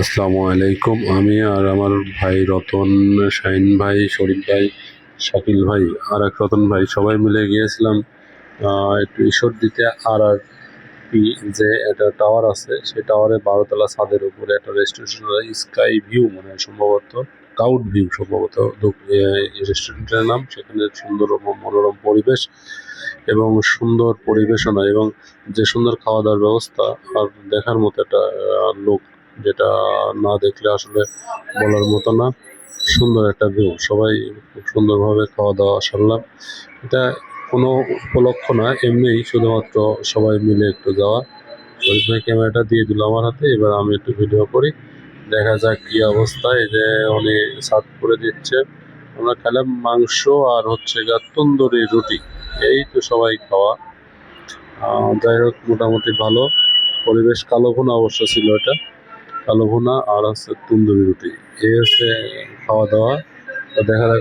আসসালামু আলাইকুম। আমি আর আমার ভাই রতন, শাহিন ভাই, শরীফ ভাই, শাকিল ভাই আর এক রতন ভাই সবাই মিলে গিয়েছিলাম একটু ঈশ্বরদীতে RRP যে একটা টাওয়ার আছে, সেই টাওয়ারে 12তলা ছাদের উপরে একটা রেস্টুরেন্ট, স্কাই ভিউ মনে হয় সম্ভবত, ক্লাউড ভিউ সম্ভবত রেস্টুরেন্টের নাম। সেখানে সুন্দর মনোরম পরিবেশ এবং সুন্দর পরিবেশনা এবং যে সুন্দর খাওয়া দাওয়ার ব্যবস্থা আর দেখার মতো একটা লোক, যেটা না দেখলে আসলে বলার মতো না। সুন্দর একটা ভিউ, সবাই খুব সুন্দরভাবে খাওয়া দাওয়া সারলাম। এটা কোনো উপলক্ষ না, এমনিই শুধুমাত্র সবাই মিলে একটু যাওয়া। শরীফ ভাই ক্যামেরাটা দিয়ে দিল আমার হাতে, এবার আমি একটু ভিডিও করি, দেখা যাক কি অবস্থা। এই যে উনি সার্ভ করে দিচ্ছে, আমরা খেলাম মাংস আর হচ্ছে গা তন্দুরি রুটি, এই তো সবাই খাওয়া। যাই হোক, মোটামুটি ভালো পরিবেশ। কালো ভুনা অবশ্য ছিল, এটা কালো ভুনা আর হচ্ছে তন্দুরি রুটি, এই হচ্ছে খাওয়া দাওয়া। তো দেখা যাক।